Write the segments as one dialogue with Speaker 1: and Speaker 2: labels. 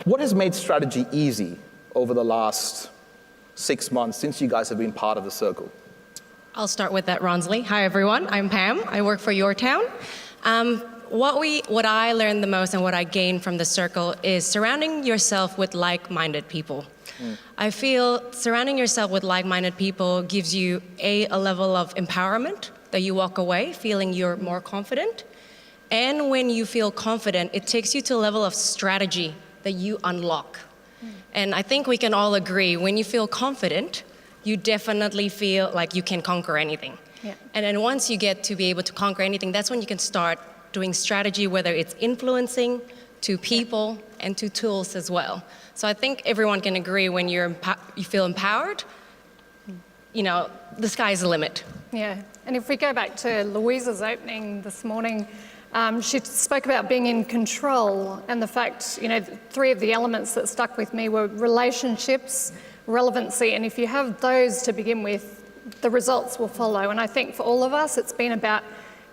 Speaker 1: What has made strategy easy over the last 6 months since you guys have been part of the circle?
Speaker 2: I'll start with that, Ronsley. Hi, everyone. I'm Pam. I work for Your Town. What I learned the most and what I gained from the circle is surrounding yourself with like-minded people. I feel surrounding yourself with like-minded people gives you a level of empowerment that you walk away feeling you're more confident. And when you feel confident, it takes you to a level of strategy that you unlock. And I think we can all agree, when you feel confident, you definitely feel like you can conquer anything.
Speaker 3: Yeah.
Speaker 2: And then once you get to be able to conquer anything, that's when you can start doing strategy, whether it's influencing to people and to tools as well. So I think everyone can agree when you feel empowered, the sky's the limit.
Speaker 3: Yeah, and if we go back to Louisa's opening this morning, she spoke about being in control, and the fact, 3 of the elements that stuck with me were relationships, relevancy, and if you have those to begin with, the results will follow. And I think for all of us, it's been about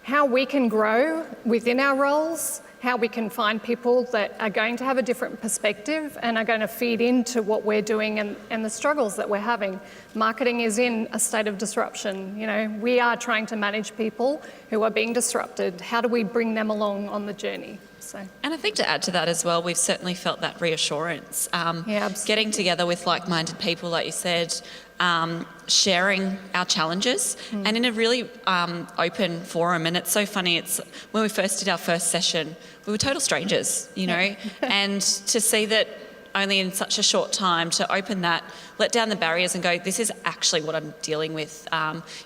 Speaker 3: how we can grow within our roles, how we can find people that are going to have a different perspective and are going to feed into what we're doing and the struggles that we're having. Marketing is in a state of disruption. We are trying to manage people who are being disrupted. How do we bring them along on the journey?
Speaker 4: And I think to add to that as well, we've certainly felt that reassurance.
Speaker 3: Absolutely.
Speaker 4: Getting together with like-minded people, like you said, sharing our challenges and in a really open forum. And it's so funny, it's when we first did our first session, we were total strangers, and to see that only in such a short time to open that, let down the barriers and go, this is actually what I'm dealing with.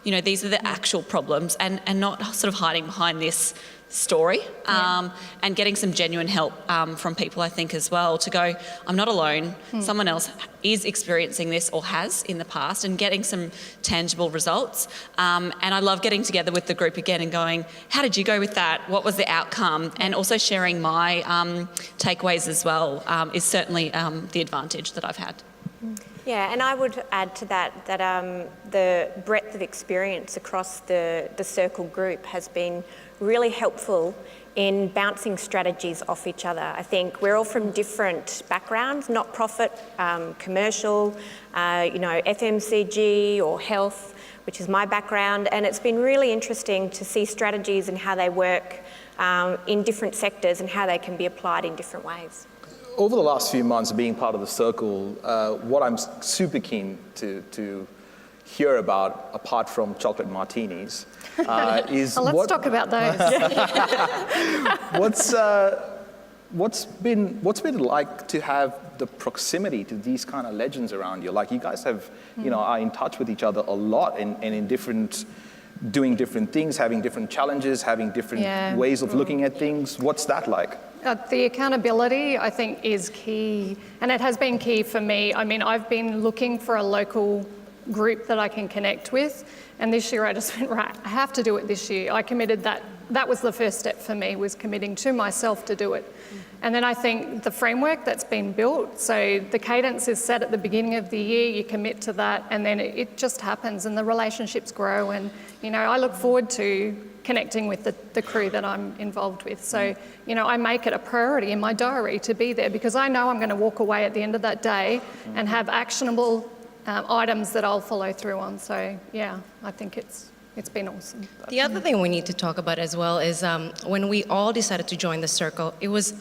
Speaker 4: These are the actual problems and not sort of hiding behind this story and getting some genuine help from people, I think, as well, to go, I'm not alone. Someone else is experiencing this or has in the past, and getting some tangible results. And I love getting together with the group again and going, how did you go with that? What was the outcome? And also sharing my takeaways as well is certainly the advantage that I've had.
Speaker 5: Yeah, and I would add to that the breadth of experience across the Circle group has been really helpful in bouncing strategies off each other. I think we're all from different backgrounds, not-profit, commercial, FMCG or health, which is my background, and it's been really interesting to see strategies and how they work in different sectors and how they can be applied in different ways.
Speaker 1: Over the last few months being part of the circle, what I'm super keen to hear about, apart from chocolate martinis, is
Speaker 3: let's talk about those.
Speaker 1: what's been like to have the proximity to these kind of legends around you? Like, you guys have, are in touch with each other a lot and in doing different things, having different challenges, having different ways of looking at things. What's that like?
Speaker 3: The accountability, I think, is key, and it has been key for me. I mean, I've been looking for a local group that I can connect with, and this year I just went, right, I have to do it this year. I committed that. That was the first step for me, was committing to myself to do it. And then I think the framework that's been built, so the cadence is set at the beginning of the year, you commit to that, and then it just happens and the relationships grow. And, I look forward to connecting with the crew that I'm involved with. So, I make it a priority in my diary to be there, because I know I'm going to walk away at the end of that day and have actionable items that I'll follow through on. So, yeah, I think it's been awesome.
Speaker 2: The other thing we need to talk about as well is when we all decided to join the circle, it was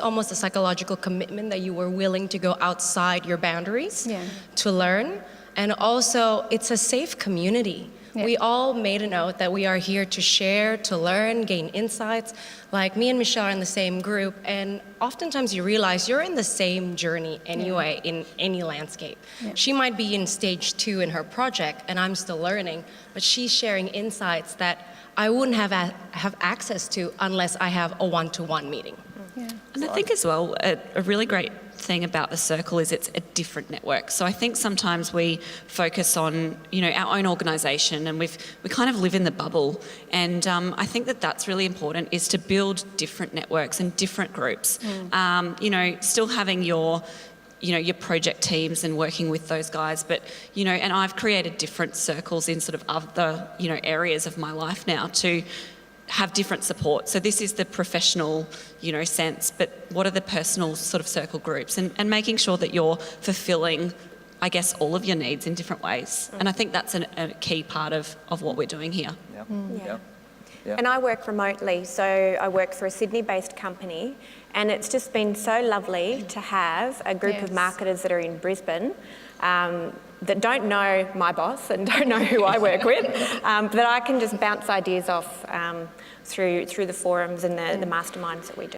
Speaker 2: almost a psychological commitment that you were willing to go outside your boundaries to learn. And also, it's a safe community. Yeah. We all made a note that we are here to share, to learn, gain insights. Like, me and Michelle are in the same group, and oftentimes you realize you're in the same journey anyway in any landscape. Yeah. She might be in stage 2 in her project, and I'm still learning, but she's sharing insights that I wouldn't have access to unless I have a one-to-one meeting.
Speaker 3: Yeah.
Speaker 4: And I think as well, a really great thing about the circle is it's a different network. So I think sometimes we focus on, our own organisation, and we kind of live in the bubble. And I think that's really important, is to build different networks and different groups. Still having your project teams and working with those guys, but, and I've created different circles in sort of other, areas of my life now to have different support. So this is the professional, sense, but what are the personal sort of circle groups, and making sure that you're fulfilling, I guess, all of your needs in different ways. And I think that's a key part of what we're doing here.
Speaker 1: Yeah.
Speaker 5: Yeah.
Speaker 1: Yeah. Yeah.
Speaker 5: And I work remotely, so I work for a Sydney-based company, and it's just been so lovely to have a group of
Speaker 3: Yes.
Speaker 5: marketers that are in Brisbane that don't know my boss and don't know who I work with, that I can just bounce ideas off through the forums and the masterminds that we do.